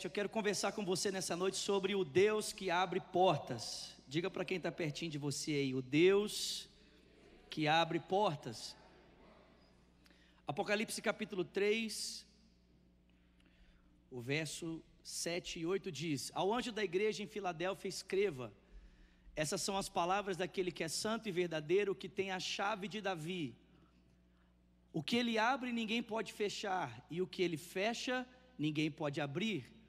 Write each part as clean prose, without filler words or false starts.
7, eu quero conversar com você nessa noite sobre o Deus que abre portas. Diga para quem está pertinho de você aí, o Deus que abre portas. Apocalipse capítulo 3, o verso 7 e 8 diz: Ao anjo da igreja em Filadélfia escreva: essas são as palavras daquele que é santo e verdadeiro, que tem a chave de Davi. O que ele abre ninguém pode fechar, e o que ele fecha ninguém pode abrir.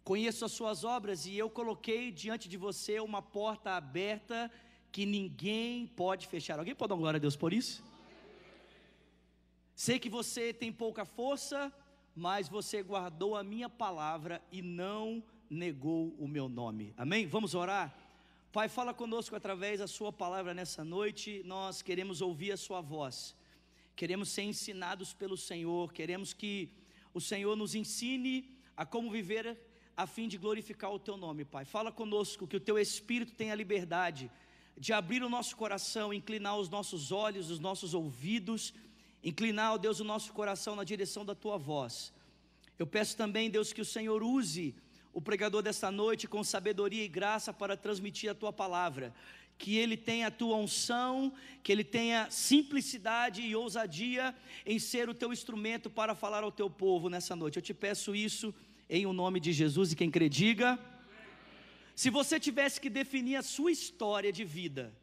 Conheço as suas obras, e eu coloquei diante de você uma porta aberta que ninguém pode fechar. Alguém pode dar glória a Deus por isso? Sei que você tem pouca força, mas você guardou a minha palavra e não negou o meu nome. Amém? Vamos orar? Pai, fala conosco através da sua palavra nessa noite. Nós queremos ouvir a sua voz, queremos ser ensinados pelo Senhor, queremos que o Senhor nos ensine a como viver a fim de glorificar o teu nome, Pai. Fala conosco, que o teu Espírito tenha liberdade de abrir o nosso coração, inclinar os nossos olhos, os nossos ouvidos, inclinar, ó Deus, o nosso coração na direção da tua voz. Eu peço também, Deus, que o Senhor use o pregador desta noite com sabedoria e graça para transmitir a tua palavra, que ele tenha a tua unção, que ele tenha simplicidade e ousadia em ser o teu instrumento para falar ao teu povo nessa noite. Eu te peço isso em o nome de Jesus, e quem crê diga. Se você tivesse que definir a sua história de vida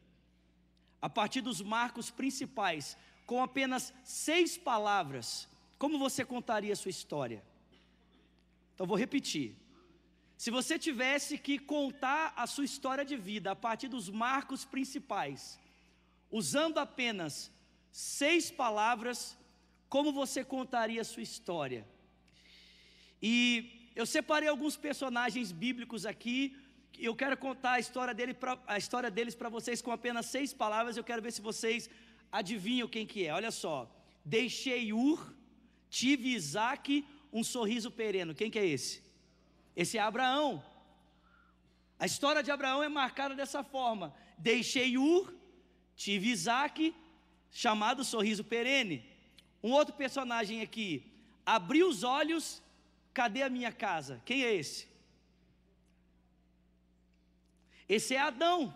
a partir dos marcos principais, com apenas 6 palavras, como você contaria a sua história? Então vou repetir. Se você tivesse que contar a sua história de vida a partir dos marcos principais, usando apenas 6 palavras, como você contaria a sua história? E eu separei alguns personagens bíblicos aqui, e eu quero contar a história deles para vocês com apenas 6 palavras. Eu quero ver se vocês adivinham quem que é. Olha só: deixei Ur, tive Isaque, um sorriso pereno. Quem que é esse? Esse é Abraão. A história de Abraão é marcada dessa forma: deixei Ur, tive Isaque, chamado sorriso perene. Um outro personagem aqui: abri os olhos, cadê a minha casa? Quem é esse? Esse é Adão.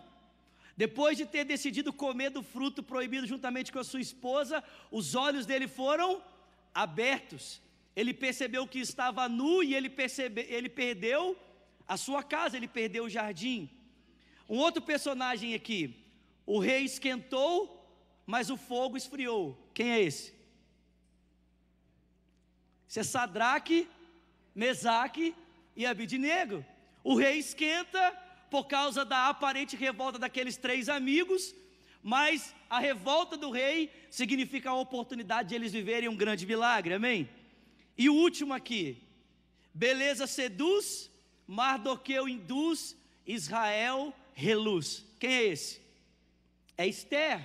Depois de ter decidido comer do fruto proibido juntamente com a sua esposa, os olhos dele foram abertos. Ele percebeu que estava nu e ele perdeu a sua casa, ele perdeu o jardim. Um outro personagem aqui: o rei esquentou, mas o fogo esfriou. Quem é esse? Esse é Sadraque, Mesaque e Abidnego. O rei esquenta por causa da aparente revolta daqueles 3 amigos, mas a revolta do rei significa a oportunidade de eles viverem um grande milagre, amém? E o último aqui: beleza seduz, Mardoqueu induz, Israel reluz. Quem é esse? É Esther,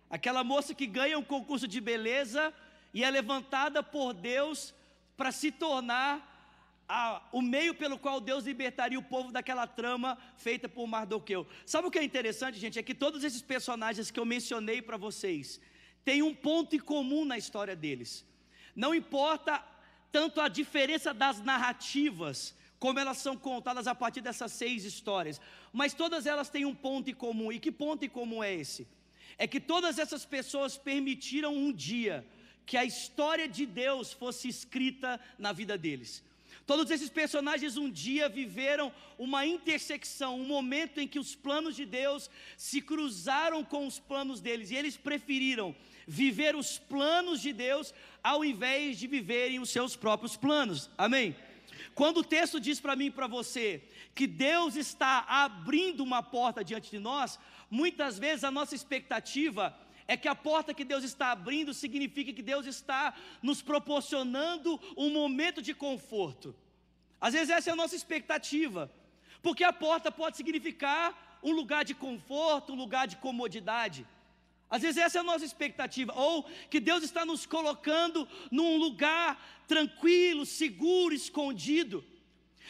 aquela moça que ganha um concurso de beleza e é levantada por Deus para se tornar o meio pelo qual Deus libertaria o povo daquela trama feita por Mardoqueu. Sabe o que é interessante, gente? É que todos esses personagens que eu mencionei para vocês têm um ponto em comum na história deles. Não importa tanto a diferença das narrativas, como elas são contadas a partir dessas 6 histórias, mas todas elas têm um ponto em comum. E que ponto em comum é esse? É que todas essas pessoas permitiram um dia que a história de Deus fosse escrita na vida deles. Todos esses personagens um dia viveram uma intersecção, um momento em que os planos de Deus se cruzaram com os planos deles, e eles preferiram viver os planos de Deus ao invés de viverem os seus próprios planos, amém? Quando o texto diz para mim e para você que Deus está abrindo uma porta diante de nós, muitas vezes a nossa expectativa é que a porta que Deus está abrindo significa que Deus está nos proporcionando um momento de conforto. Às vezes essa é a nossa expectativa, porque a porta pode significar um lugar de conforto, um lugar de comodidade. Às vezes essa é a nossa expectativa, ou que Deus está nos colocando num lugar tranquilo, seguro, escondido.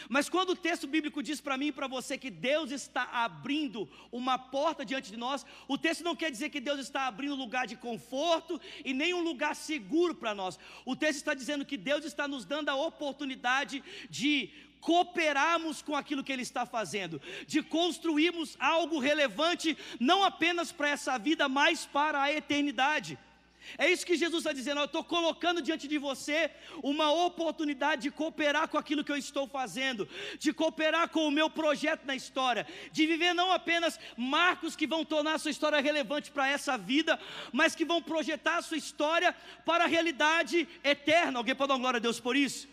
Mas quando o texto bíblico diz para mim e para você que Deus está abrindo uma porta diante de nós, o texto não quer dizer que Deus está abrindo um lugar de conforto e nem um lugar seguro para nós. O texto está dizendo que Deus está nos dando a oportunidade de cooperarmos com aquilo que Ele está fazendo, de construirmos algo relevante, não apenas para essa vida, mas para a eternidade. É isso que Jesus está dizendo: eu estou colocando diante de você uma oportunidade de cooperar com aquilo que eu estou fazendo, de cooperar com o meu projeto na história, de viver não apenas marcos que vão tornar a sua história relevante para essa vida, mas que vão projetar a sua história para a realidade eterna. Alguém pode dar glória a Deus por isso?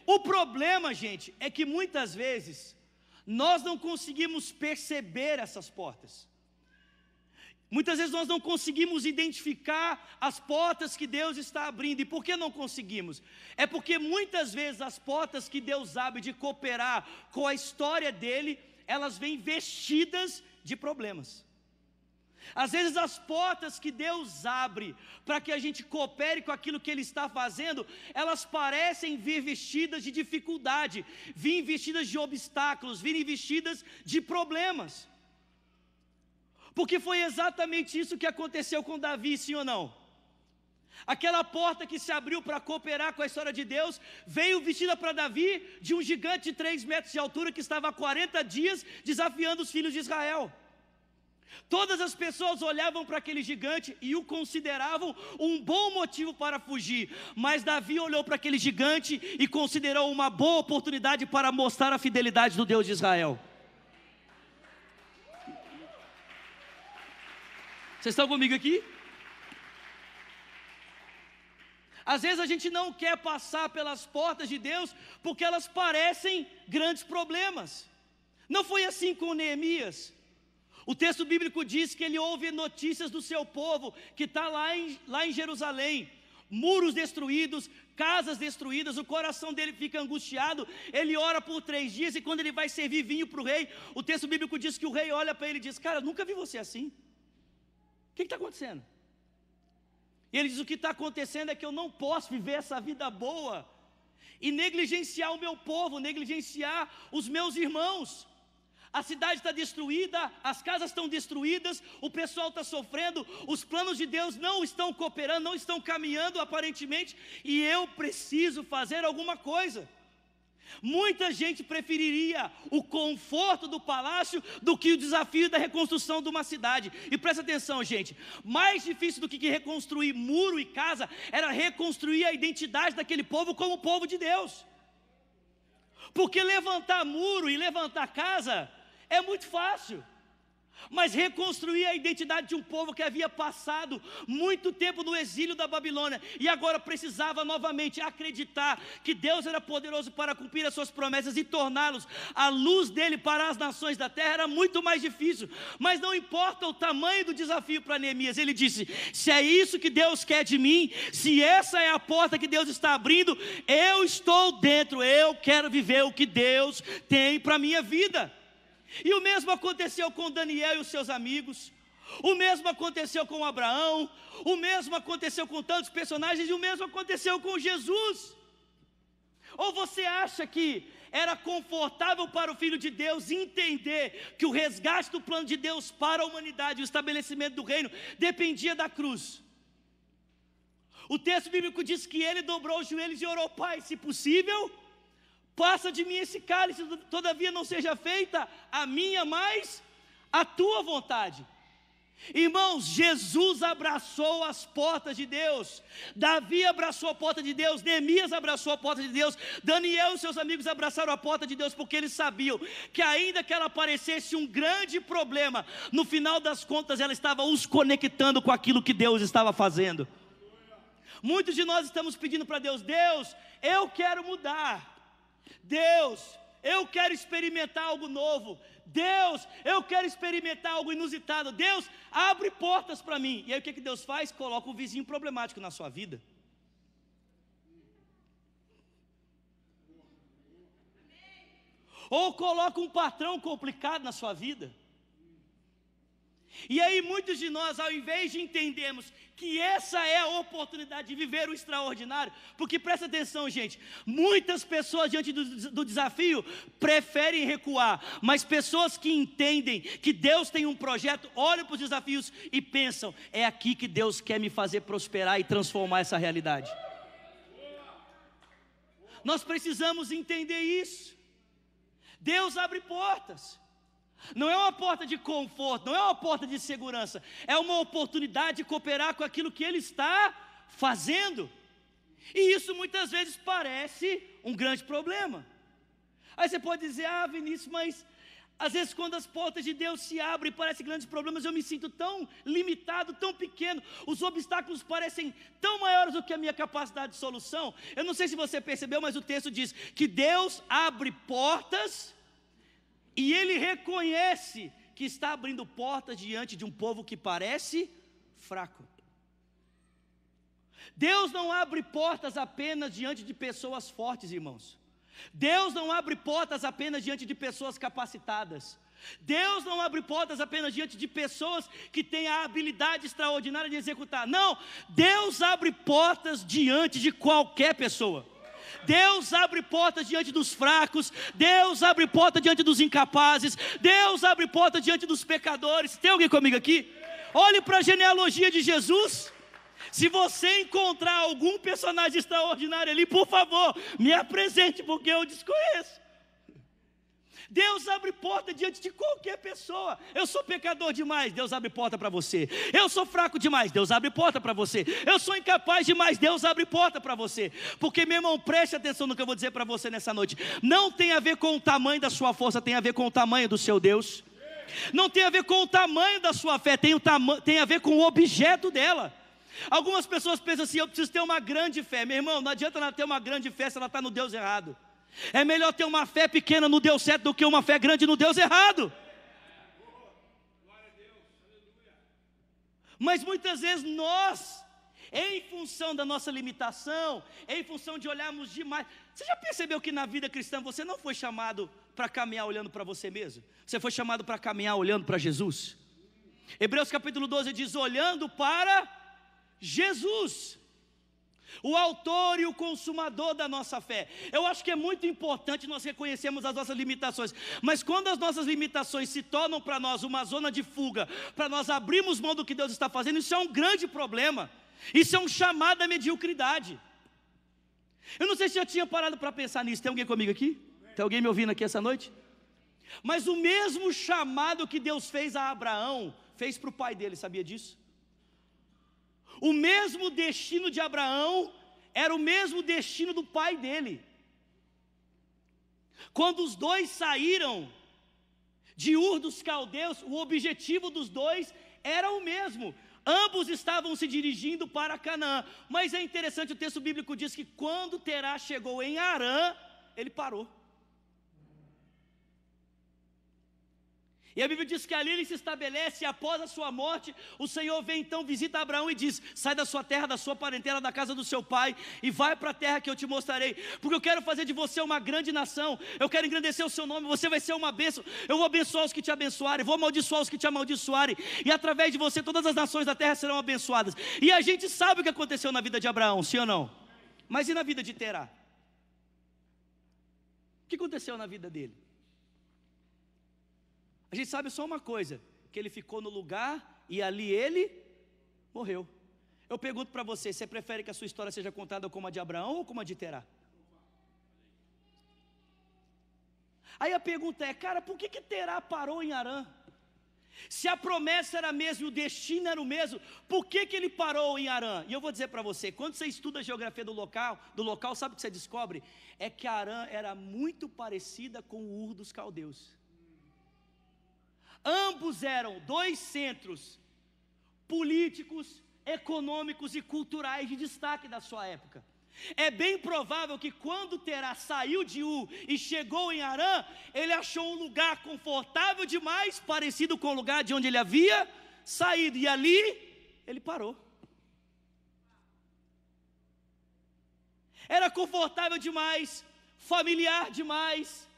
O problema, gente, é que muitas vezes nós não conseguimos perceber essas portas. Muitas vezes nós não conseguimos identificar as portas que Deus está abrindo. E por que não conseguimos? É porque muitas vezes as portas que Deus abre de cooperar com a história dele, elas vêm vestidas de problemas. Às vezes as portas que Deus abre para que a gente coopere com aquilo que Ele está fazendo, elas parecem vir vestidas de dificuldade, vir vestidas de obstáculos, virem vestidas de problemas. Porque foi exatamente isso que aconteceu com Davi, sim ou não? Aquela porta que se abriu para cooperar com a história de Deus, veio vestida para Davi de um gigante de 3 metros de altura que estava há 40 dias desafiando os filhos de Israel. Todas as pessoas olhavam para aquele gigante e o consideravam um bom motivo para fugir. Mas Davi olhou para aquele gigante e considerou uma boa oportunidade para mostrar a fidelidade do Deus de Israel. Vocês estão comigo aqui? Às vezes a gente não quer passar pelas portas de Deus porque elas parecem grandes problemas. Não foi assim com Neemias. O texto bíblico diz que ele ouve notícias do seu povo que está lá em Jerusalém. Muros destruídos, casas destruídas, o coração dele fica angustiado. Ele ora por 3 dias e quando ele vai servir vinho para o rei, o texto bíblico diz que o rei olha para ele e diz: cara, nunca vi você assim. O que está acontecendo? E ele diz: o que está acontecendo é que eu não posso viver essa vida boa e negligenciar o meu povo, negligenciar os meus irmãos. A cidade está destruída, as casas estão destruídas, o pessoal está sofrendo, os planos de Deus não estão cooperando, não estão caminhando aparentemente, e eu preciso fazer alguma coisa. Muita gente preferiria o conforto do palácio do que o desafio da reconstrução de uma cidade. E presta atenção, gente, mais difícil do que reconstruir muro e casa era reconstruir a identidade daquele povo como povo de Deus. Porque levantar muro e levantar casa é muito fácil, mas reconstruir a identidade de um povo que havia passado muito tempo no exílio da Babilônia e agora precisava novamente acreditar que Deus era poderoso para cumprir as suas promessas e torná-los a luz dele para as nações da terra, era muito mais difícil. Mas não importa o tamanho do desafio para Neemias, ele disse: se é isso que Deus quer de mim, se essa é a porta que Deus está abrindo, eu estou dentro, eu quero viver o que Deus tem para a minha vida. E o mesmo aconteceu com Daniel e os seus amigos, o mesmo aconteceu com Abraão, o mesmo aconteceu com tantos personagens, e o mesmo aconteceu com Jesus. Ou você acha que era confortável para o Filho de Deus entender que o resgate do plano de Deus para a humanidade, o estabelecimento do reino, dependia da cruz? O texto bíblico diz que ele dobrou os joelhos e orou: Pai, se possível, passa de mim esse cálice, todavia não seja feita a minha, mas a tua vontade. Irmãos, Jesus abraçou as portas de Deus, Davi abraçou a porta de Deus, Neemias abraçou a porta de Deus, Daniel e seus amigos abraçaram a porta de Deus, porque eles sabiam que ainda que ela parecesse um grande problema, no final das contas ela estava os conectando com aquilo que Deus estava fazendo. Muitos de nós estamos pedindo para Deus: Deus, eu quero mudar. Deus, eu quero experimentar algo novo. Deus, eu quero experimentar algo inusitado. Deus, abre portas para mim. E aí o que Deus faz? Coloca um vizinho problemático na sua vida. Ou coloca um patrão complicado na sua vida. E aí muitos de nós, ao invés de entendermos que essa é a oportunidade de viver o extraordinário, porque presta atenção, gente, muitas pessoas diante do desafio preferem recuar, mas pessoas que entendem que Deus tem um projeto, olham para os desafios e pensam: é aqui que Deus quer me fazer prosperar e transformar essa realidade. Nós precisamos entender isso. Deus abre portas. Não é uma porta de conforto, não é uma porta de segurança, é uma oportunidade de cooperar com aquilo que Ele está fazendo. E isso muitas vezes parece um grande problema. Aí você pode dizer, Vinícius, mas às vezes quando as portas de Deus se abrem, parecem grandes problemas, eu me sinto tão limitado, tão pequeno, os obstáculos parecem tão maiores do que a minha capacidade de solução. Eu não sei se você percebeu, mas o texto diz que Deus abre portas e Ele reconhece que está abrindo portas diante de um povo que parece fraco. Deus não abre portas apenas diante de pessoas fortes, irmãos. Deus não abre portas apenas diante de pessoas capacitadas. Deus não abre portas apenas diante de pessoas que têm a habilidade extraordinária de executar. Não, Deus abre portas diante de qualquer pessoa. Deus abre portas diante dos fracos. Deus abre portas diante dos incapazes. Deus abre portas diante dos pecadores. Tem alguém comigo aqui? Olhe para a genealogia de Jesus. Se você encontrar algum personagem extraordinário ali, por favor, me apresente, porque eu desconheço. Deus abre porta diante de qualquer pessoa. Eu sou pecador demais, Deus abre porta para você. Eu sou fraco demais, Deus abre porta para você. Eu sou incapaz demais, Deus abre porta para você. Porque, meu irmão, preste atenção no que eu vou dizer para você nessa noite. Não tem a ver com o tamanho da sua força, tem a ver com o tamanho do seu Deus. Não tem a ver com o tamanho da sua fé, tem a ver com o objeto dela. Algumas pessoas pensam assim, eu preciso ter uma grande fé. Meu irmão, não adianta ela ter uma grande fé se ela está no Deus errado. É melhor ter uma fé pequena no Deus certo do que uma fé grande no Deus errado. Mas muitas vezes nós, em função da nossa limitação, em função de olharmos demais. Você já percebeu que na vida cristã você não foi chamado para caminhar olhando para você mesmo? Você foi chamado para caminhar olhando para Jesus. Hebreus capítulo 12 diz, olhando para Jesus, o autor e o consumador da nossa fé. Eu acho que é muito importante nós reconhecermos as nossas limitações, mas quando as nossas limitações se tornam para nós uma zona de fuga, para nós abrirmos mão do que Deus está fazendo, isso é um grande problema. Isso é um chamado à mediocridade. Eu não sei se eu tinha parado para pensar nisso. Tem alguém comigo aqui? Tem alguém me ouvindo aqui essa noite? Mas o mesmo chamado que Deus fez a Abraão, fez para o pai dele, sabia disso? O mesmo destino de Abraão era o mesmo destino do pai dele. Quando os dois saíram de Ur dos Caldeus, o objetivo dos dois era o mesmo. Ambos estavam se dirigindo para Canaã. Mas é interessante, o texto bíblico diz que quando Terá chegou em Harã, ele parou. E a Bíblia diz que ali ele se estabelece, e após a sua morte, o Senhor vem então, visita Abraão e diz, sai da sua terra, da sua parentela, da casa do seu pai, e vai para a terra que eu te mostrarei, porque eu quero fazer de você uma grande nação, eu quero engrandecer o seu nome, você vai ser uma bênção, eu vou abençoar os que te abençoarem, vou amaldiçoar os que te amaldiçoarem, e através de você todas as nações da terra serão abençoadas. E a gente sabe o que aconteceu na vida de Abraão, sim ou não? Mas e na vida de Terá? O que aconteceu na vida dele? A gente sabe só uma coisa, que ele ficou no lugar e ali ele morreu. Eu pergunto para você, você prefere que a sua história seja contada como a de Abraão ou como a de Terá? Aí a pergunta é, cara, por que Terá parou em Harã? Se a promessa era a mesma e o destino era o mesmo, por que ele parou em Harã? E eu vou dizer para você, quando você estuda a geografia do local, sabe o que você descobre? É que Harã era muito parecida com o Ur dos Caldeus. Ambos eram dois centros políticos, econômicos e culturais de destaque da sua época. É bem provável que quando Terá saiu de Ur e chegou em Harã, ele achou um lugar confortável demais, parecido com o lugar de onde ele havia saído, e ali ele parou. Era confortável demais, familiar demais,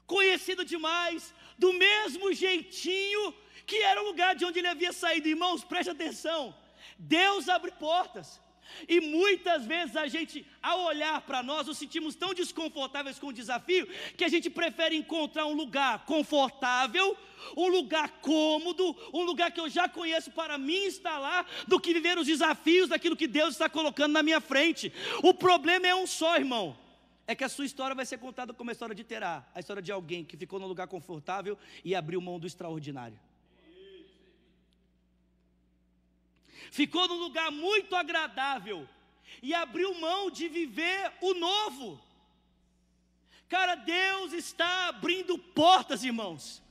conhecido demais, do mesmo jeitinho que era o lugar de onde ele havia saído. Irmãos, preste atenção, Deus abre portas, e muitas vezes a gente, ao olhar para nós, nos sentimos tão desconfortáveis com o desafio, que a gente prefere encontrar um lugar confortável, um lugar cômodo, um lugar que eu já conheço para me instalar, do que viver os desafios daquilo que Deus está colocando na minha frente. O problema é um só, irmão, é que a sua história vai ser contada como a história de Terá, a história de alguém que ficou num lugar confortável e abriu mão do extraordinário. Ficou num lugar muito agradável e abriu mão de viver o novo. Cara, Deus está abrindo portas, irmãos.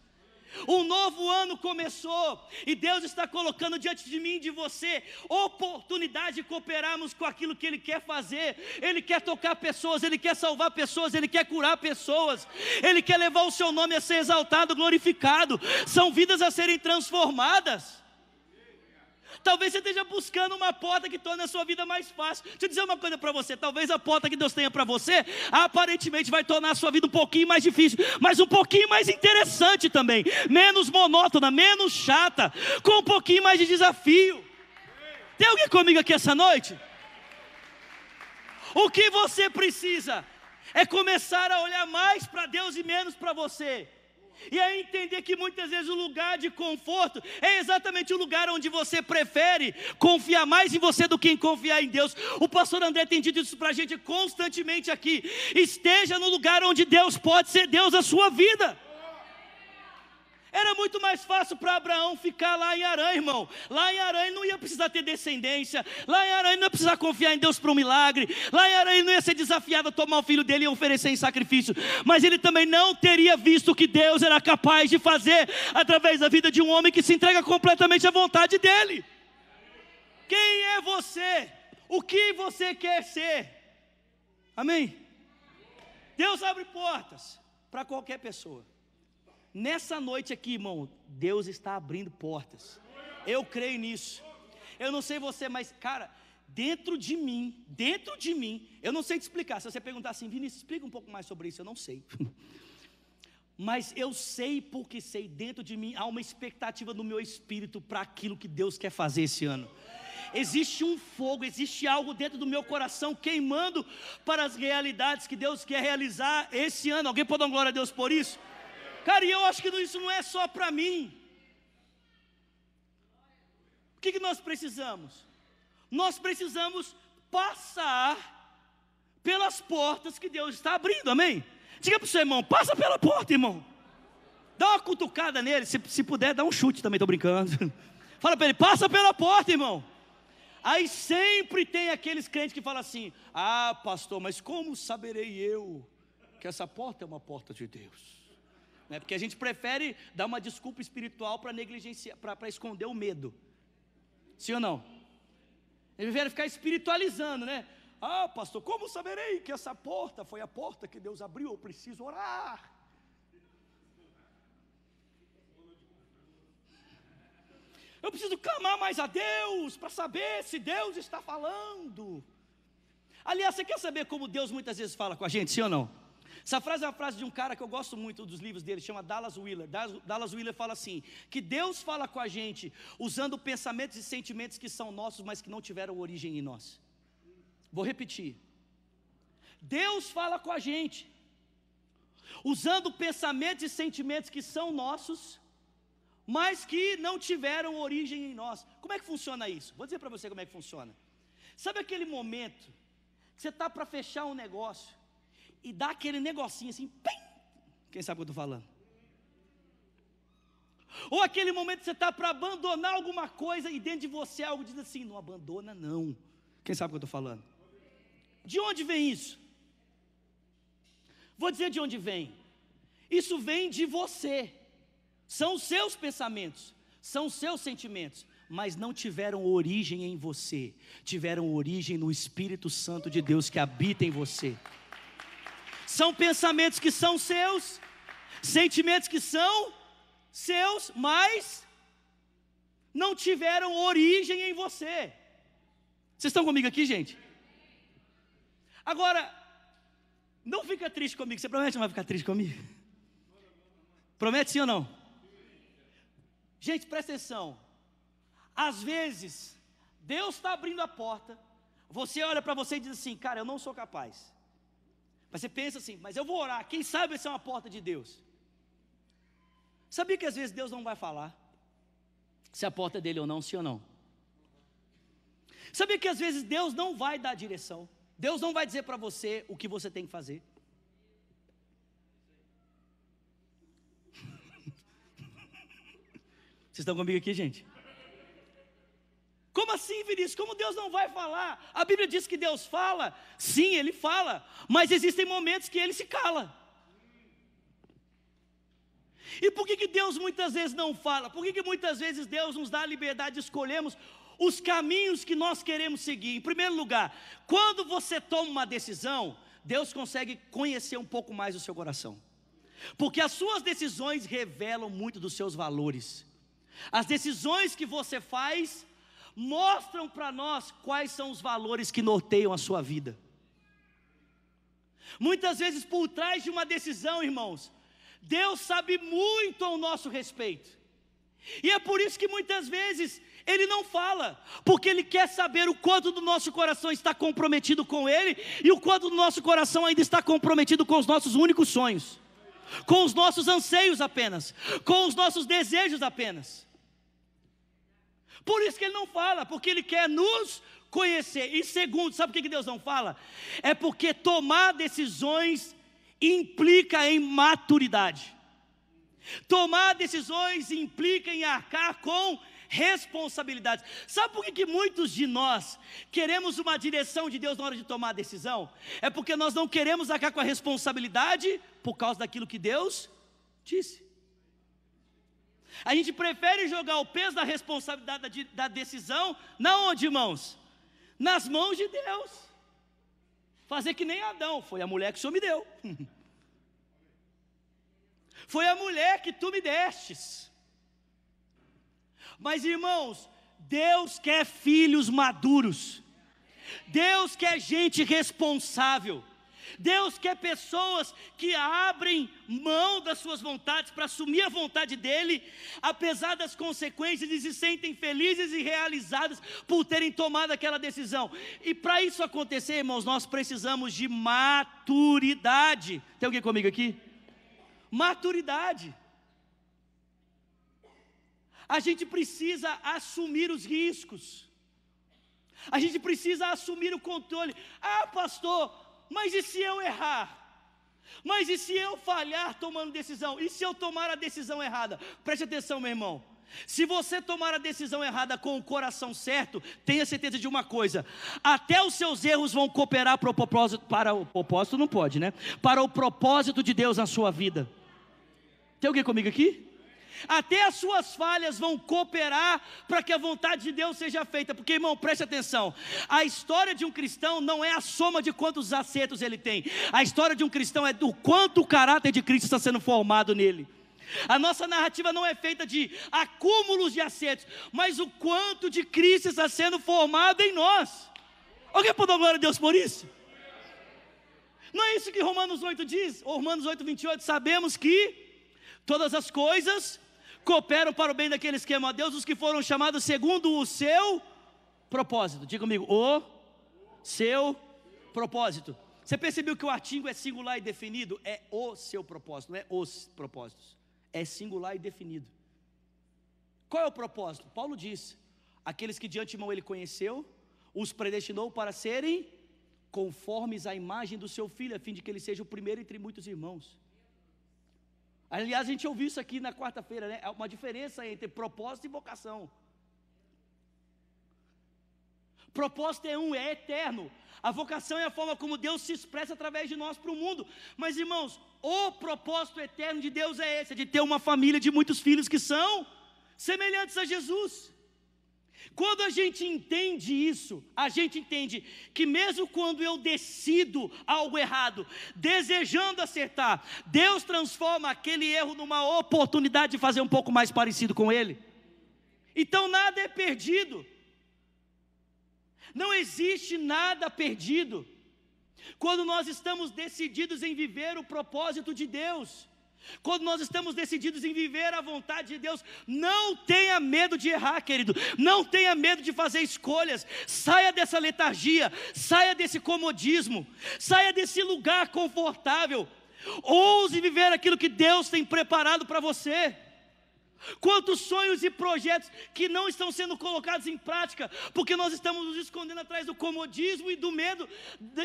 Um novo ano começou e Deus está colocando diante de mim e de você oportunidade de cooperarmos com aquilo que Ele quer fazer. Ele quer tocar pessoas, Ele quer salvar pessoas, Ele quer curar pessoas, Ele quer levar o seu nome a ser exaltado, glorificado. São vidas a serem transformadas. Talvez você esteja buscando uma porta que torne a sua vida mais fácil. Deixa eu dizer uma coisa para você. Talvez a porta que Deus tenha para você, aparentemente vai tornar a sua vida um pouquinho mais difícil, mas um pouquinho mais interessante também. Menos monótona, menos chata, com um pouquinho mais de desafio. Tem alguém comigo aqui essa noite? O que você precisa é começar a olhar mais para Deus e menos para você. E aí entender que muitas vezes o lugar de conforto é exatamente o lugar onde você prefere confiar mais em você do que em confiar em Deus. O pastor André tem dito isso para a gente constantemente aqui. Esteja no lugar onde Deus pode ser Deus da sua vida. Era muito mais fácil para Abraão ficar lá em Harã, irmão. Lá em Harã ele não ia precisar ter descendência. Lá em Harã ele não ia precisar confiar em Deus para um milagre. Lá em Harã ele não ia ser desafiado a tomar o filho dele e oferecer em sacrifício. Mas ele também não teria visto o que Deus era capaz de fazer através da vida de um homem que se entrega completamente à vontade dele. Quem é você? O que você quer ser? Amém? Deus abre portas para qualquer pessoa. Nessa noite aqui, irmão, Deus está abrindo portas. Eu creio nisso. Eu não sei você, mas, cara, dentro de mim, eu não sei te explicar. Se você perguntar assim, Vinícius, explica um pouco mais sobre isso, eu não sei. Mas eu sei porque sei, dentro de mim há uma expectativa no meu espírito para aquilo que Deus quer fazer esse ano. Existe um fogo, existe algo dentro do meu coração queimando para as realidades que Deus quer realizar esse ano. Alguém pode dar glória a Deus por isso? Cara, e eu acho que isso não é só para mim. O que nós precisamos? Nós precisamos passar pelas portas que Deus está abrindo, amém? Diga para o seu irmão, passa pela porta, irmão. Dá uma cutucada nele, se puder, dá um chute também, estou brincando. Fala para ele, passa pela porta, irmão. Aí sempre tem aqueles crentes que falam assim, ah, pastor, mas como saberei eu que essa porta é uma porta de Deus? Porque a gente prefere dar uma desculpa espiritual para negligenciar, para esconder o medo. Sim ou não? Ele prefere ficar espiritualizando, né? Ah, pastor, como saberei que essa porta foi a porta que Deus abriu? Eu preciso orar. Eu preciso clamar mais a Deus para saber se Deus está falando. Aliás, você quer saber como Deus muitas vezes fala com a gente, sim ou não? Essa frase é uma frase de um cara que eu gosto muito dos livros dele, chama Dallas Willard. Dallas Willard fala assim, que Deus fala com a gente usando pensamentos e sentimentos que são nossos, mas que não tiveram origem em nós. Vou repetir. Deus fala com a gente usando pensamentos e sentimentos que são nossos, mas que não tiveram origem em nós. Como é que funciona isso? Vou dizer para você como é que funciona. Sabe aquele momento que você está para fechar um negócio e dá aquele negocinho assim, pim! Quem sabe o que eu estou falando? Ou aquele momento que você está para abandonar alguma coisa e dentro de você algo diz assim, não abandona não. Quem sabe o que eu estou falando? De onde vem isso? Vou dizer de onde vem. Isso vem de você. São os seus pensamentos, são os seus sentimentos, mas não tiveram origem em você. Tiveram origem no Espírito Santo de Deus que habita em você. São pensamentos que são seus, sentimentos que são seus, mas não tiveram origem em você. Vocês estão comigo aqui, gente? Agora, não fica triste comigo. Você promete que não vai ficar triste comigo? Promete sim ou não? Gente, presta atenção. Às vezes, Deus está abrindo a porta, você olha para você e diz assim, cara, eu não sou capaz. Mas você pensa assim, mas eu vou orar, quem sabe essa é uma porta de Deus. Sabia que às vezes Deus não vai falar se a porta é dele ou não, sim ou não? Sabia que às vezes Deus não vai dar direção, Deus não vai dizer para você o que você tem que fazer. Vocês estão comigo aqui, gente? Como assim, Vinícius? Como Deus não vai falar? A Bíblia diz que Deus fala. Sim, Ele fala, mas existem momentos que Ele se cala. E por que Deus muitas vezes não fala? Por que muitas vezes Deus nos dá a liberdade de escolhermos os caminhos que nós queremos seguir? Em primeiro lugar, quando você toma uma decisão, Deus consegue conhecer um pouco mais o seu coração, porque as suas decisões revelam muito dos seus valores. As decisões que você faz mostram para nós quais são os valores que norteiam a sua vida. Muitas vezes por trás de uma decisão, irmãos, Deus sabe muito ao nosso respeito, e é por isso que muitas vezes Ele não fala, porque Ele quer saber o quanto do nosso coração está comprometido com Ele, e o quanto do nosso coração ainda está comprometido com os nossos únicos sonhos, com os nossos anseios apenas, com os nossos desejos apenas. Por isso que Ele não fala, porque Ele quer nos conhecer. E segundo, sabe por que Deus não fala? É porque tomar decisões implica em maturidade. Tomar decisões implica em arcar com responsabilidades. Sabe por que muitos de nós queremos uma direção de Deus na hora de tomar a decisão? É porque nós não queremos arcar com a responsabilidade por causa daquilo que Deus disse. A gente prefere jogar o peso da responsabilidade da decisão, na onde, irmãos? Nas mãos de Deus. Fazer que nem Adão, foi a mulher que o Senhor me deu. Foi a mulher que tu me destes. Mas, irmãos, Deus quer filhos maduros. Deus quer gente responsável. Deus quer pessoas que abrem mão das suas vontades para assumir a vontade dEle, apesar das consequências, e se sentem felizes e realizadas por terem tomado aquela decisão. E para isso acontecer, irmãos, nós precisamos de maturidade. Tem alguém comigo aqui? Maturidade. A gente precisa assumir os riscos. A gente precisa assumir o controle. Ah, pastor, mas e se eu errar? Mas e se eu falhar tomando decisão? E se eu tomar a decisão errada? Preste atenção, meu irmão. Se você tomar a decisão errada com o coração certo, tenha certeza de uma coisa: até os seus erros vão cooperar para o propósito, não pode, né? Para o propósito de Deus na sua vida. Tem alguém comigo aqui? Até as suas falhas vão cooperar para que a vontade de Deus seja feita. Porque, irmão, preste atenção, a história de um cristão não é a soma de quantos acertos ele tem. A história de um cristão é do quanto o caráter de Cristo está sendo formado nele. A nossa narrativa não é feita de acúmulos de acertos, mas o quanto de Cristo está sendo formado em nós. Alguém pode dar glória a Deus por isso? Não é isso que Romanos 8 diz? Ou Romanos 8, 28, sabemos que todas as coisas cooperam para o bem daqueles que amam a Deus, os que foram chamados segundo o seu propósito. Diga comigo, o seu propósito. Você percebeu que o artigo é singular e definido? É o seu propósito, não é os propósitos. É singular e definido. Qual é o propósito? Paulo diz: aqueles que de antemão ele conheceu, os predestinou para serem conformes à imagem do seu filho, a fim de que ele seja o primeiro entre muitos irmãos. Aliás, a gente ouviu isso aqui na quarta-feira, né? Há uma diferença entre propósito e vocação. Propósito é eterno. A vocação é a forma como Deus se expressa através de nós para o mundo. Mas, irmãos, o propósito eterno de Deus é esse: é de ter uma família de muitos filhos que são semelhantes a Jesus. Quando a gente entende isso, a gente entende que mesmo quando eu decido algo errado, desejando acertar, Deus transforma aquele erro numa oportunidade de fazer um pouco mais parecido com Ele. Então nada é perdido. Não existe nada perdido quando nós estamos decididos em viver o propósito de Deus. Quando nós estamos decididos em viver a vontade de Deus, não tenha medo de errar, querido. Não tenha medo de fazer escolhas. Saia dessa letargia, saia desse comodismo, saia desse lugar confortável. Ouse viver aquilo que Deus tem preparado para você. Quantos sonhos e projetos que não estão sendo colocados em prática, porque nós estamos nos escondendo atrás do comodismo e do medo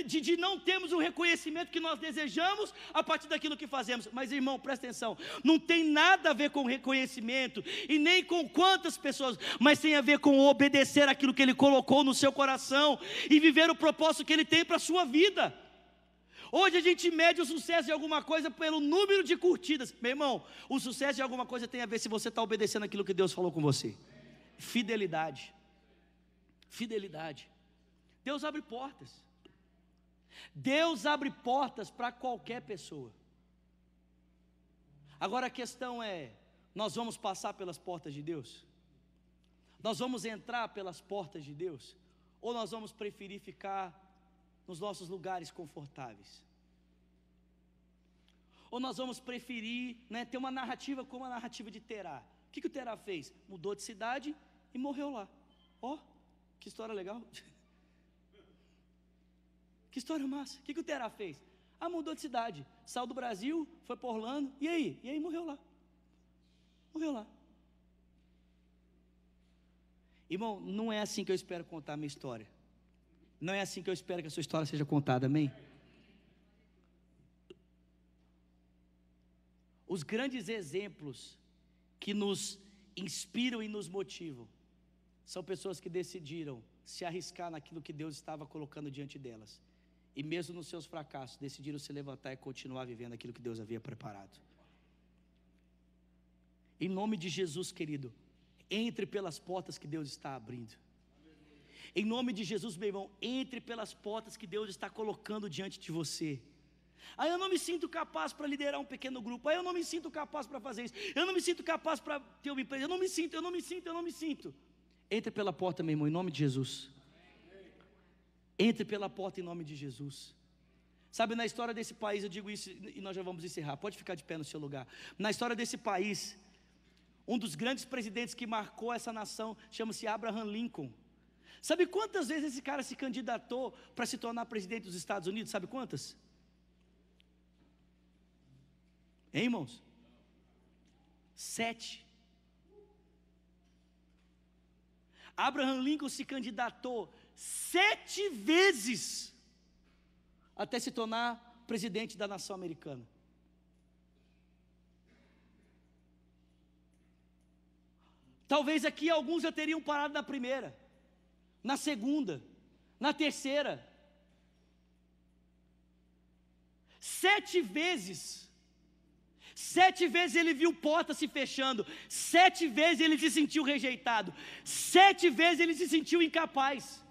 de não termos o reconhecimento que nós desejamos a partir daquilo que fazemos. Mas irmão, presta atenção, não tem nada a ver com reconhecimento e nem com quantas pessoas, mas tem a ver com obedecer aquilo que Ele colocou no seu coração e viver o propósito que Ele tem para a sua vida. Hoje a gente mede o sucesso de alguma coisa pelo número de curtidas. Meu irmão, o sucesso de alguma coisa tem a ver se você está obedecendo aquilo que Deus falou com você. Fidelidade. Fidelidade. Deus abre portas. Deus abre portas para qualquer pessoa. Agora a questão é, nós vamos passar pelas portas de Deus? Nós vamos entrar pelas portas de Deus? Ou nós vamos preferir ficar nos nossos lugares confortáveis? Ou nós vamos preferir, ter uma narrativa como a narrativa de Terá? O que o Terá fez? Mudou de cidade e morreu lá. Ó, que história legal. Que história massa. O que o Terá fez? Mudou de cidade, saiu do Brasil, foi para Orlando, e aí morreu lá. Morreu lá. Irmão, não é assim que eu espero contar a minha história. Não é assim que eu espero que a sua história seja contada, amém? Os grandes exemplos que nos inspiram e nos motivam são pessoas que decidiram se arriscar naquilo que Deus estava colocando diante delas, e mesmo nos seus fracassos, decidiram se levantar e continuar vivendo aquilo que Deus havia preparado. Em nome de Jesus, querido, entre pelas portas que Deus está abrindo. Em nome de Jesus, meu irmão, entre pelas portas que Deus está colocando diante de você. Eu não me sinto capaz para liderar um pequeno grupo. Eu não me sinto capaz para fazer isso. Eu não me sinto capaz para ter uma empresa. Eu não me sinto. Entre pela porta, meu irmão, em nome de Jesus. Entre pela porta em nome de Jesus. Sabe, na história desse país, eu digo isso e nós já vamos encerrar. Pode ficar de pé no seu lugar. Na história desse país, um dos grandes presidentes que marcou essa nação chama-se Abraham Lincoln. Sabe quantas vezes esse cara se candidatou para se tornar presidente dos Estados Unidos? Sabe quantas? Hein, irmãos? 7. Abraham Lincoln se candidatou 7 vezes até se tornar presidente da nação americana. Talvez aqui alguns já teriam parado na primeira, na segunda, na terceira. 7 vezes. 7 vezes ele viu portas se fechando. 7 vezes ele se sentiu rejeitado. 7 vezes ele se sentiu incapaz.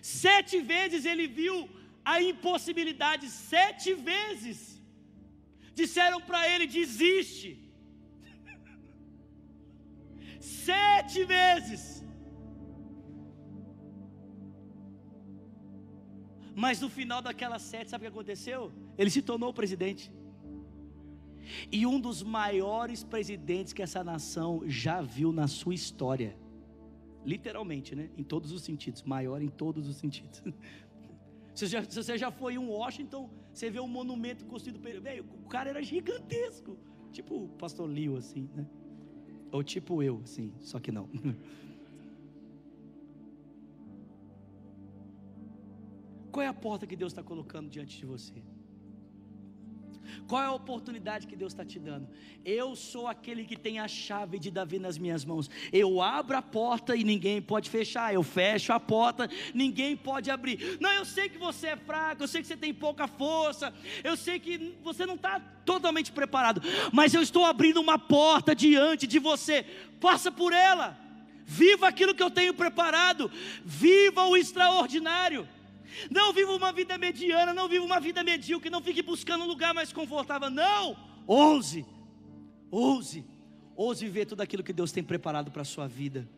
7 vezes ele viu a impossibilidade. 7 vezes disseram para ele: desiste. 7 vezes. Mas no final daquelas 7, sabe o que aconteceu? Ele se tornou presidente. E um dos maiores presidentes que essa nação já viu na sua história. Literalmente, Em todos os sentidos. Maior em todos os sentidos. Se você já foi em Washington, você vê um monumento construído por ele. Velho, o cara era gigantesco. Tipo o pastor Leo, assim, Ou tipo eu, assim, só que não. Qual é a porta que Deus está colocando diante de você? Qual é a oportunidade que Deus está te dando? Eu sou aquele que tem a chave de Davi nas minhas mãos. Eu abro a porta e ninguém pode fechar. Eu fecho a porta, ninguém pode abrir. Não, eu sei que você é fraco, eu sei que você tem pouca força, eu sei que você não está totalmente preparado, mas eu estou abrindo uma porta diante de você. Passa por ela. Viva aquilo que eu tenho preparado. Viva o extraordinário. Não viva uma vida mediana, não viva uma vida medíocre, não fique buscando um lugar mais confortável, não. Ouse viver tudo aquilo que Deus tem preparado para a sua vida.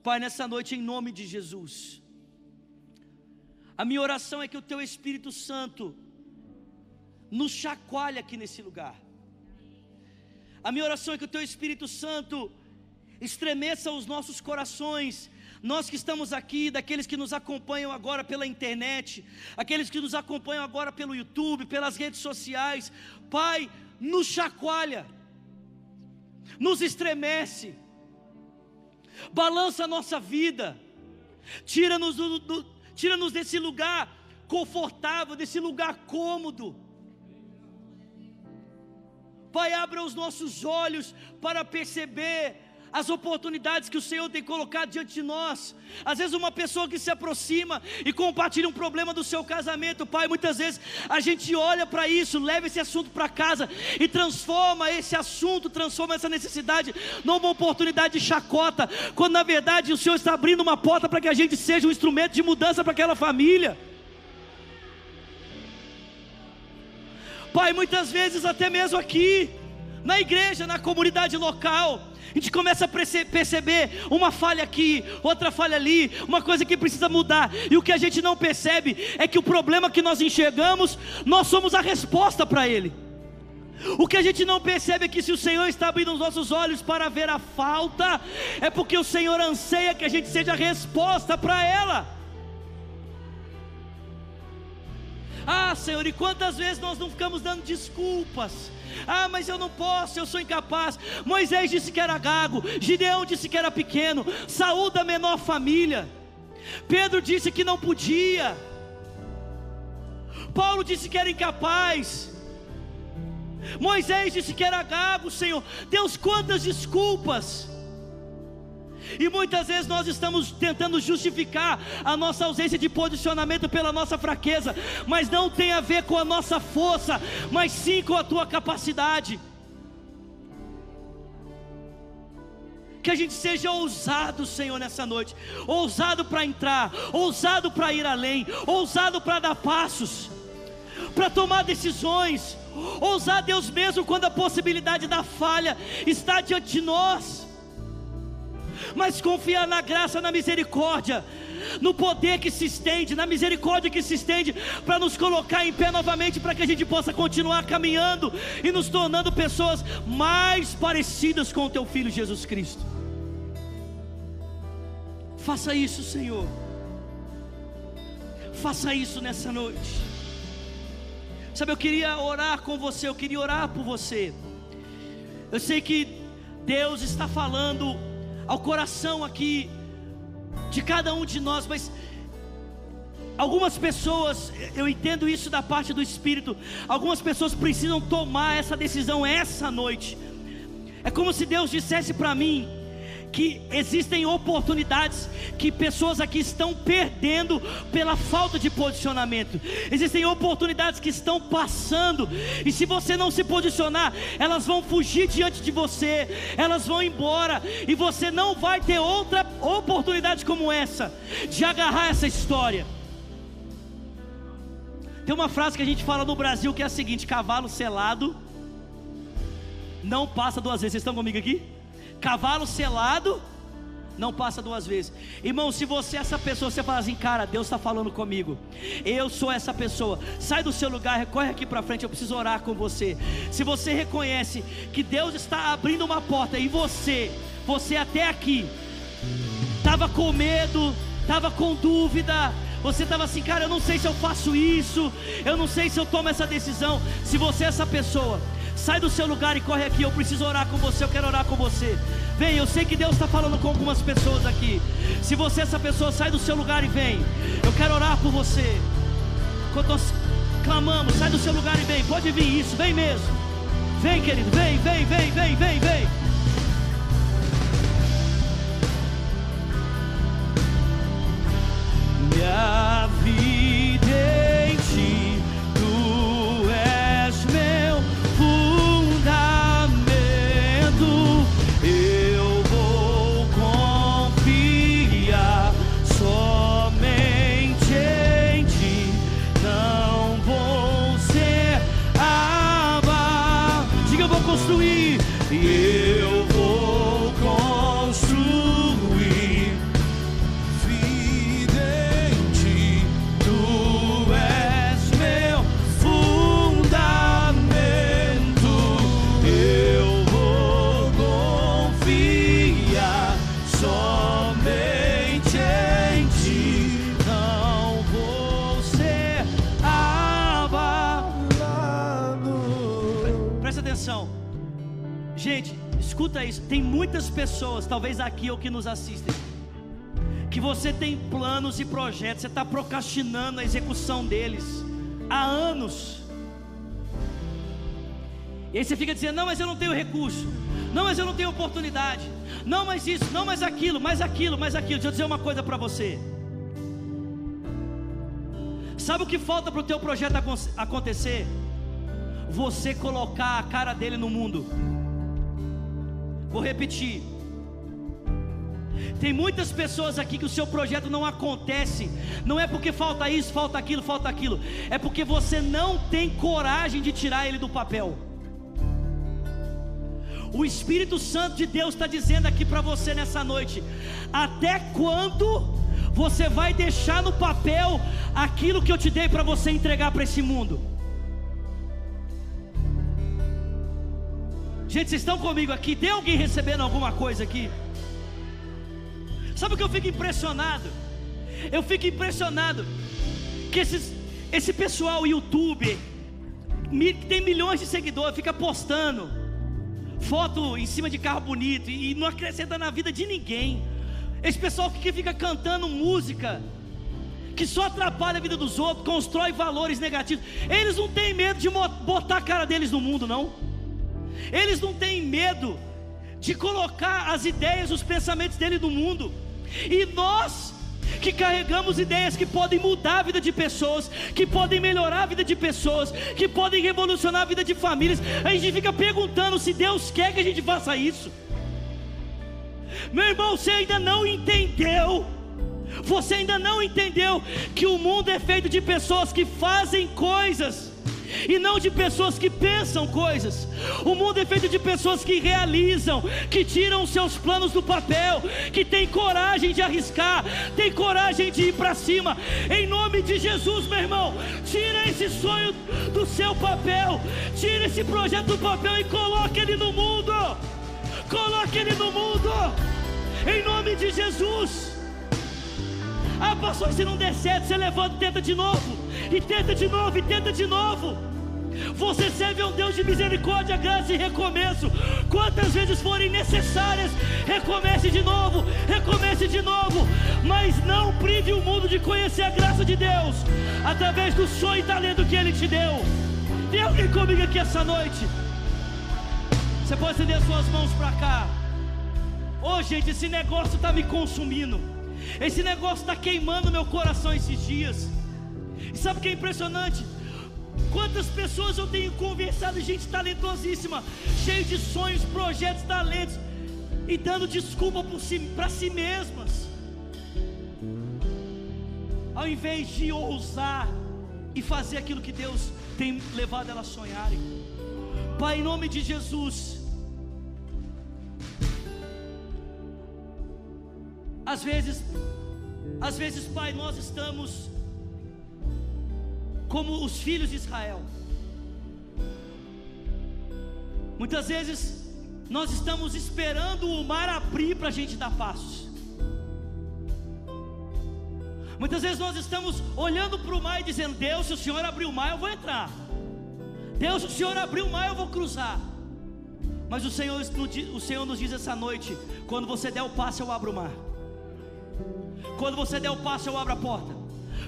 Pai, nessa noite, em nome de Jesus, a minha oração é que o Teu Espírito Santo nos chacoalhe aqui nesse lugar. A minha oração é que o Teu Espírito Santo estremeça os nossos corações. Nós que estamos aqui, daqueles que nos acompanham agora pela internet, aqueles que nos acompanham agora pelo YouTube, pelas redes sociais, Pai, nos chacoalha, nos estremece, balança a nossa vida, tira-nos desse lugar confortável, desse lugar cômodo. Pai, abra os nossos olhos para perceber as oportunidades que o Senhor tem colocado diante de nós. Às vezes uma pessoa que se aproxima e compartilha um problema do seu casamento, Pai, muitas vezes a gente olha para isso, leva esse assunto para casa e transforma esse assunto, transforma essa necessidade numa oportunidade de chacota, quando na verdade o Senhor está abrindo uma porta para que a gente seja um instrumento de mudança para aquela família. Pai, muitas vezes até mesmo aqui na igreja, na comunidade local, a gente começa a perceber uma falha aqui, outra falha ali, uma coisa que precisa mudar, e o que a gente não percebe é que o problema que nós enxergamos, nós somos a resposta para ele. O que a gente não percebe é que se o Senhor está abrindo os nossos olhos para ver a falta, é porque o Senhor anseia que a gente seja a resposta para ela. Ah, Senhor, e quantas vezes nós não ficamos dando desculpas? Ah, mas eu não posso, eu sou incapaz. Moisés disse que era gago, Gideão disse que era pequeno, Saul da menor família, Pedro disse que não podia, Paulo disse que era incapaz, Moisés disse que era gago. Senhor Deus, quantas desculpas! E muitas vezes nós estamos tentando justificar a nossa ausência de posicionamento pela nossa fraqueza, mas não tem a ver com a nossa força, mas sim com a tua capacidade. Que a gente seja ousado, Senhor, nessa noite, ousado para entrar, ousado para ir além, ousado para dar passos, para tomar decisões, ousar, Deus, mesmo quando a possibilidade da falha está diante de nós, mas confiar na graça, na misericórdia, no poder que se estende, na misericórdia que se estende, para nos colocar em pé novamente, para que a gente possa continuar caminhando e nos tornando pessoas mais parecidas com o Teu Filho Jesus Cristo. Faça isso, Senhor, faça isso nessa noite. Sabe, eu queria orar com você, eu queria orar por você. Eu sei que Deus está falando ao coração aqui de cada um de nós, mas algumas pessoas, eu entendo isso da parte do Espírito, algumas pessoas precisam tomar essa decisão essa noite. É como se Deus dissesse para mim que existem oportunidades que pessoas aqui estão perdendo pela falta de posicionamento. Existem oportunidades que estão passando, e se você não se posicionar, elas vão fugir diante de você, elas vão embora, e você não vai ter outra oportunidade como essa, de agarrar essa história. Tem uma frase que a gente fala no Brasil que é a seguinte: cavalo selado não passa duas vezes. Vocês estão comigo aqui? Cavalo selado não passa duas vezes. Irmão, se você é essa pessoa, você fala assim: cara, Deus está falando comigo, eu sou essa pessoa. Sai do seu lugar, corre aqui para frente, eu preciso orar com você. Se você reconhece que Deus está abrindo uma porta, e você até aqui estava com medo, estava com dúvida, você estava assim: cara, eu não sei se eu faço isso, eu não sei se eu tomo essa decisão. Se você é essa pessoa, sai do seu lugar e corre aqui, eu preciso orar com você, eu quero orar com você. Vem, eu sei que Deus está falando com algumas pessoas aqui. Se você é essa pessoa, sai do seu lugar e vem, eu quero orar por você. Quando nós clamamos, sai do seu lugar e vem, pode vir, isso, vem mesmo. Vem, querido, vem, vem, vem, vem, vem, vem. Minha vida em ti, tu és meu fundamento, eu vou confiar somente em ti, não vou ser abalado. Diga: eu vou construir, eu vou construir vida em ti, tu és meu fundamento, eu vou confiar somente em ti, não vou ser abalado. Presta atenção. Gente, escuta isso, tem muitas pessoas, talvez aqui ou que nos assistem, que você tem planos e projetos, você está procrastinando a execução deles há anos. E aí você fica dizendo: não, mas eu não tenho recurso, não, mas eu não tenho oportunidade, não, mas isso, não, mas aquilo, mais aquilo, mais aquilo. Deixa eu dizer uma coisa para você. Sabe o que falta para o teu projeto acontecer? Você colocar a cara dele no mundo. Vou repetir. Tem muitas pessoas aqui que o seu projeto não acontece, não é porque falta isso, falta aquilo, é porque você não tem coragem de tirar ele do papel. O Espírito Santo de Deus está dizendo aqui para você nessa noite: até quando você vai deixar no papel aquilo que eu te dei para você entregar para esse mundo? Gente, vocês estão comigo aqui? Tem alguém recebendo alguma coisa aqui? Sabe o que eu fico impressionado? Eu fico impressionado que esse pessoal YouTube, que tem milhões de seguidores, fica postando foto em cima de carro bonito e não acrescenta na vida de ninguém. Esse pessoal que fica cantando música que só atrapalha a vida dos outros, constrói valores negativos. Eles não têm medo de botar a cara deles no mundo, não. Eles não têm medo de colocar as ideias, os pensamentos dele no mundo. E nós que carregamos ideias que podem mudar a vida de pessoas, que podem melhorar a vida de pessoas, que podem revolucionar a vida de famílias, a gente fica perguntando se Deus quer que a gente faça isso. Meu irmão, você ainda não entendeu. Você ainda não entendeu que o mundo é feito de pessoas que fazem coisas e não de pessoas que pensam coisas. O mundo é feito de pessoas que realizam, que tiram os seus planos do papel, que tem coragem de arriscar, tem coragem de ir para cima. Em nome de Jesus, meu irmão, tira esse sonho do seu papel, tira esse projeto do papel e coloque ele no mundo. Coloque ele no mundo, em nome de Jesus. Ah, pastor, se não der certo, você levanta e tenta de novo, e tenta de novo, e tenta de novo. Você serve a um Deus de misericórdia, graça e recomeço. Quantas vezes forem necessárias, recomece de novo, recomece de novo. Mas não prive o mundo de conhecer a graça de Deus, através do sonho e talento que Ele te deu. Tem alguém comigo aqui essa noite? Você pode estender as suas mãos para cá. Ô, gente, esse negócio está me consumindo. Esse negócio está queimando meu coração esses dias. E sabe o que é impressionante? Quantas pessoas eu tenho conversado, gente talentosíssima, cheio de sonhos, projetos, talentos, e dando desculpa para si mesmas, ao invés de ousar e fazer aquilo que Deus tem levado elas a sonharem. Pai, em nome de Jesus, às vezes, Pai, nós estamos como os filhos de Israel. Muitas vezes nós estamos esperando o mar abrir para a gente dar passos. Muitas vezes nós estamos olhando para o mar e dizendo: Deus, se o Senhor abrir o mar, eu vou entrar. Deus, se o Senhor abrir o mar, eu vou cruzar. Mas o Senhor nos diz essa noite: quando você der o passo, eu abro o mar. Quando você der o passo, eu abro a porta.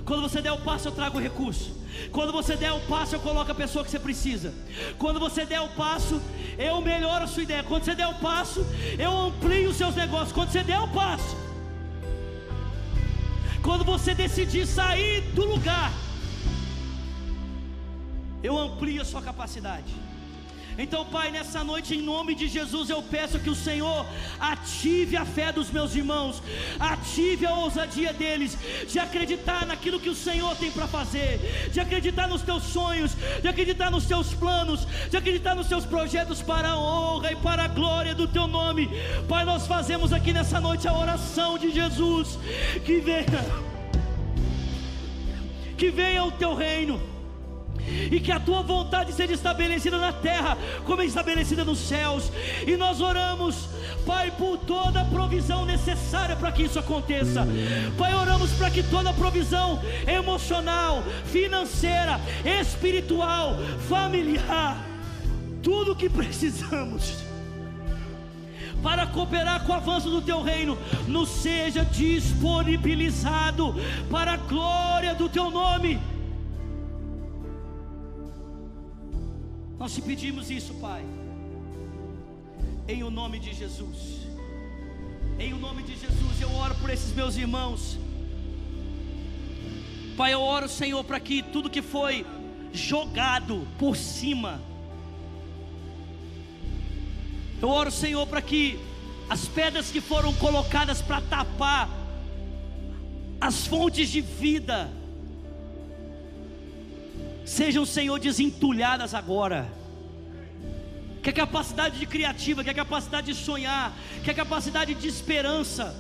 Quando você der o passo, eu trago o recurso. Quando você der o passo, eu coloco a pessoa que você precisa. Quando você der o passo, eu melhoro a sua ideia. Quando você der o passo, eu amplio os seus negócios. Quando você der o passo, quando você decidir sair do lugar, eu amplio a sua capacidade. Então, Pai, nessa noite, em nome de Jesus, eu peço que o Senhor ative a fé dos meus irmãos, ative a ousadia deles, de acreditar naquilo que o Senhor tem para fazer, de acreditar nos teus sonhos, de acreditar nos teus planos, de acreditar nos teus projetos para a honra e para a glória do teu nome. Pai, nós fazemos aqui nessa noite a oração de Jesus, que venha o teu reino, e que a tua vontade seja estabelecida na terra como é estabelecida nos céus. E nós oramos, Pai, por toda a provisão necessária para que isso aconteça. Pai, oramos para que toda a provisão emocional, financeira, espiritual, familiar, tudo o que precisamos, para cooperar com o avanço do teu reino, nos seja disponibilizado para a glória do teu nome. Nós te pedimos isso, Pai, em o nome de Jesus. Em o nome de Jesus, eu oro por esses meus irmãos. Pai, eu oro, Senhor, para que tudo que foi jogado por cima, eu oro, Senhor, para que as pedras que foram colocadas para tapar as fontes de vida sejam, Senhor, desentulhadas agora. Que a capacidade de criativa, que a capacidade de sonhar, que a capacidade de esperança,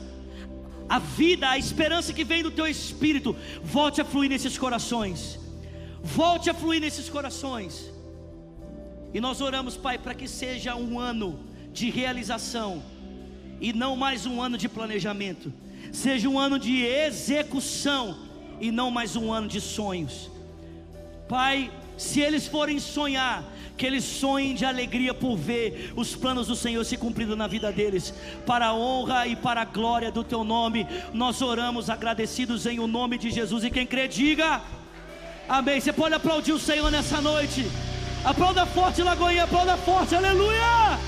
a vida, a esperança que vem do teu Espírito, volte a fluir nesses corações. Volte a fluir nesses corações. E nós oramos, Pai, para que seja um ano de realização e não mais um ano de planejamento. Seja um ano de execução e não mais um ano de sonhos. Pai, se eles forem sonhar, que eles sonhem de alegria por ver os planos do Senhor se cumprindo na vida deles, para a honra e para a glória do teu nome. Nós oramos agradecidos em o nome de Jesus. E quem crê, diga amém. Você pode aplaudir o Senhor nessa noite. Aplauda forte, Lagoinha, aplauda forte, aleluia.